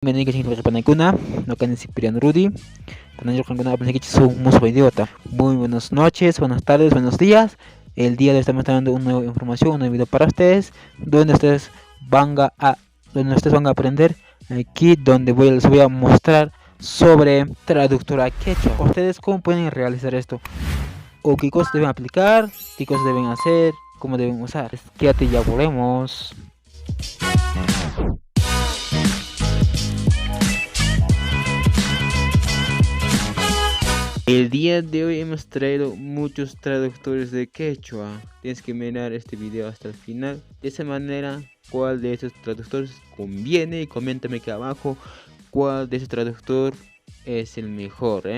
Menike chingito panakuna, no can Cipriano Rudy, Tanayo Kanguna Apenique somos idiota. Muy buenas noches, buenas tardes, buenos días. El día de hoy estamos dando una nueva información, un nuevo video para ustedes, donde ustedes van a aprender aquí donde les voy a mostrar sobre traductora quechua. Ustedes cómo pueden realizar esto, o qué cosas deben aplicar, qué cosas deben hacer, cómo deben usar. Quédate, ya volvemos. El día de hoy hemos traído muchos traductores de quechua. Tienes que mirar este video hasta el final. De esa manera, cuál de estos traductores conviene, y coméntame aquí abajo cuál de ese traductor es el mejor,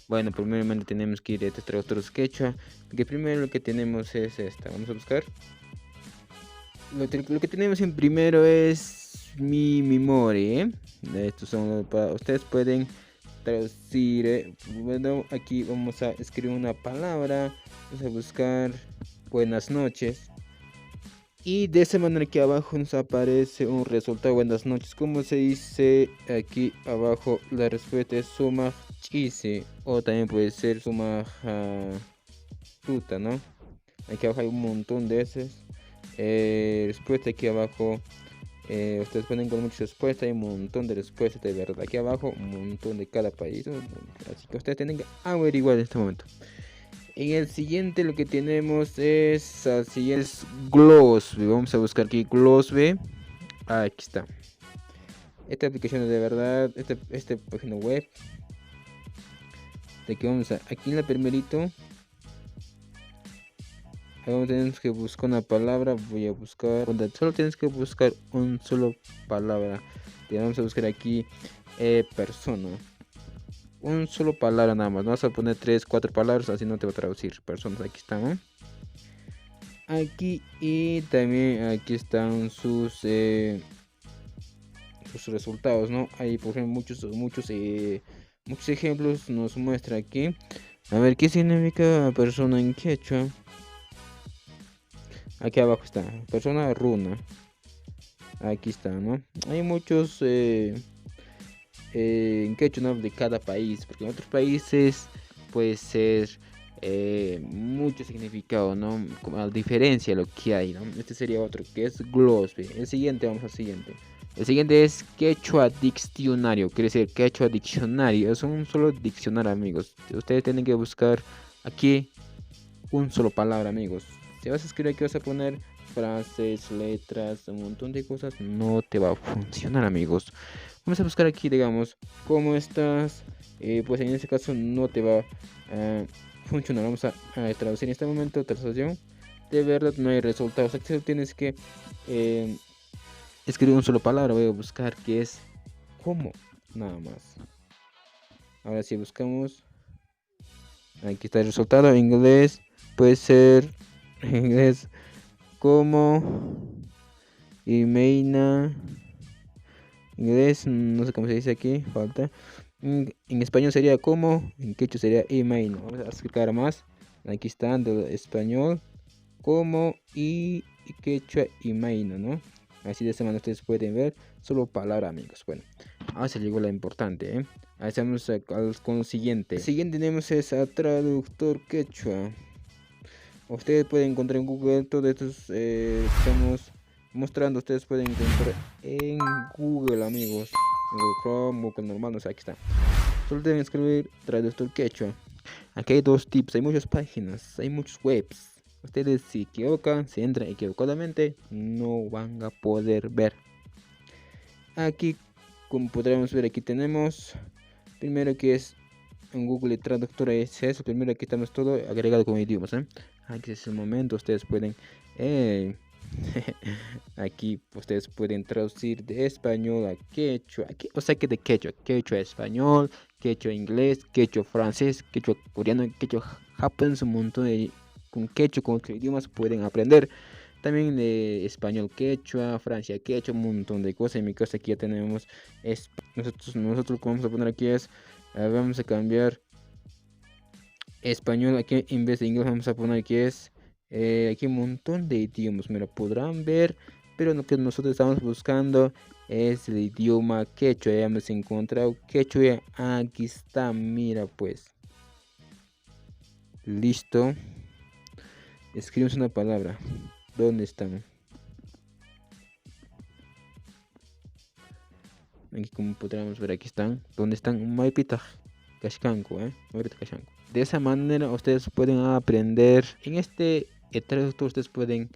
Bueno, primeramente tenemos que ir a estos traductores quechua. Que primero lo que tenemos es esta. Vamos a buscar. Lo que tenemos en primero es mi memoria. Estos son para ustedes pueden traducir. Bueno, aquí vamos a escribir una palabra, vamos a buscar buenas noches, y de esa manera aquí abajo nos aparece un resultado. Buenas noches, como se dice aquí abajo, la respuesta es suma chise, o también puede ser suma tuta, ¿no? Aquí abajo hay un montón de esas respuesta. Aquí abajo ustedes ponen con muchas respuestas, hay un montón de respuestas de verdad aquí abajo, un montón de cada país, ¿no? Así que ustedes tienen que averiguar en este momento. En el siguiente lo que tenemos es así, es Glossby. Vamos a buscar aquí Glossby. Aquí está. Esta aplicación es de verdad, esta página web. De que vamos a, aquí en la primerito. Tenemos que buscar una palabra. Voy a buscar. Solo tienes que buscar un solo palabra. Y vamos a buscar aquí persona. Un solo palabra nada más. No vas a poner 3, 4 palabras, así no te va a traducir. Personas, aquí están, ¿no? Aquí, y también aquí están sus resultados, ¿no? Hay por ejemplo muchos ejemplos nos muestra aquí. A ver, ¿qué significa persona en quechua? Aquí abajo está, persona runa. Aquí está, ¿no? Hay muchos en quechua, ¿no? De cada país, porque en otros países puede ser mucho significado, ¿no? Como a diferencia de lo que hay, ¿no? Este sería otro, que es Glossby. El siguiente, vamos al siguiente. El siguiente es quechua diccionario, quiere decir quechua diccionario. Es un solo diccionario, amigos. Ustedes tienen que buscar aquí un solo palabra, amigos. Si vas a escribir aquí vas a poner frases, letras, un montón de cosas, no te va a funcionar, amigos. Vamos a buscar aquí, digamos, ¿cómo estás? Pues en este caso no te va a funcionar. Vamos a traducir en este momento, traducción. De verdad no hay resultados. Aquí tienes que escribir un solo palabra. Voy a buscar que es ¿cómo? Nada más. Ahora si buscamos, aquí está el resultado en inglés. Puede ser en inglés como Imeina. Inglés, no sé cómo se dice aquí, falta. En español sería como, en quechua sería Imeina. Vamos a explicar más. Aquí está de español como y quechua Imeina, ¿no? Así de esta manera ustedes pueden ver solo palabra, amigos. Bueno, ahora se llegó la importante, ¿eh? Hacemos con lo siguiente. El siguiente tenemos es a traductor quechua. Ustedes pueden encontrar en Google todos estos estamos mostrando. Ustedes pueden encontrar en Google, amigos. Google Chrome, Google normal, no sé, aquí está. Solo deben escribir traductor quechua. Aquí hay dos tips, hay muchas páginas, hay muchos webs. Ustedes si equivocan, si entran equivocadamente, no van a poder ver. Aquí, como podremos ver, aquí tenemos primero que es en Google Traductor, es eso. Primero aquí estamos todo agregado con idiomas, Aquí es el momento, ustedes pueden aquí ustedes pueden traducir de español a quechua, aquí, o sea que de quechua a español, quechua a inglés, quechua francés, quechua coreano, quechua japonés, un montón de con quechua, con otros idiomas pueden aprender. También de español quechua, Francia quechua, un montón de cosas. En mi caso aquí ya tenemos nosotros lo que vamos a poner aquí es vamos a cambiar español. Aquí en vez de inglés vamos a poner que es aquí un montón de idiomas. Mira, podrán ver, pero lo que nosotros estamos buscando es el idioma quechua. Ya hemos encontrado quechua. Aquí está, mira pues. Listo. Escribimos una palabra. ¿Dónde están? Aquí como podríamos ver, aquí están. ¿Dónde están? Maipita Kashkanko, Maipita Kashkanko. De esa manera ustedes pueden aprender. En este traductor ustedes pueden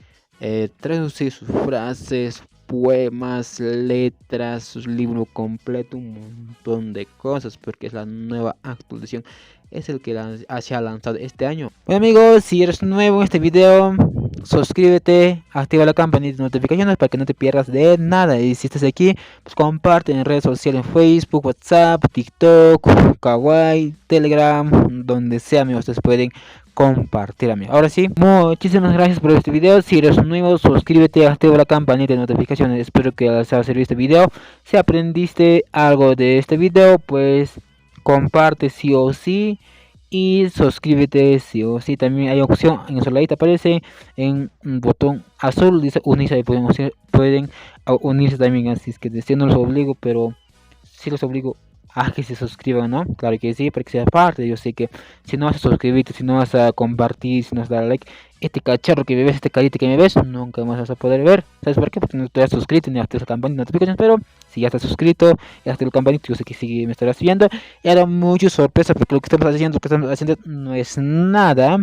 traducir sus frases, poemas, letras, sus libros completos, un montón de cosas, porque es la nueva actualización. Es el que se ha lanzado este año. Bueno amigos, si eres nuevo en este video, suscríbete, activa la campanita de notificaciones para que no te pierdas de nada. Y si estás aquí, pues comparte en redes sociales, en Facebook, WhatsApp, TikTok, Kawaii, Telegram, donde sea, amigos, ustedes pueden compartir, amigos. Ahora sí, muchísimas gracias por este video. Si eres nuevo, suscríbete, activa la campanita de notificaciones. Espero que les haya servido este video. Si aprendiste algo de este video, pues comparte sí o sí. Y suscríbete sí o sí. También hay opción en su ladito, aparece en un botón azul, dice unirse. Y pueden unirse también. Así es que yo no los obligo, pero sí los obligo a que se suscriban, ¿no? Claro que sí, para que sea parte. Yo sé que si no vas a suscribirte, si no vas a compartir, si no vas a dar like, este cacharro que me ves, este carita que me ves, nunca más vas a poder ver. ¿Sabes por qué? Porque no te has suscrito ni activas la campanita de notificaciones. Pero si ya estás suscrito y activas la campanita, yo sé que sí me estarás viendo. Y ahora mucha sorpresa, porque lo que estamos haciendo no es nada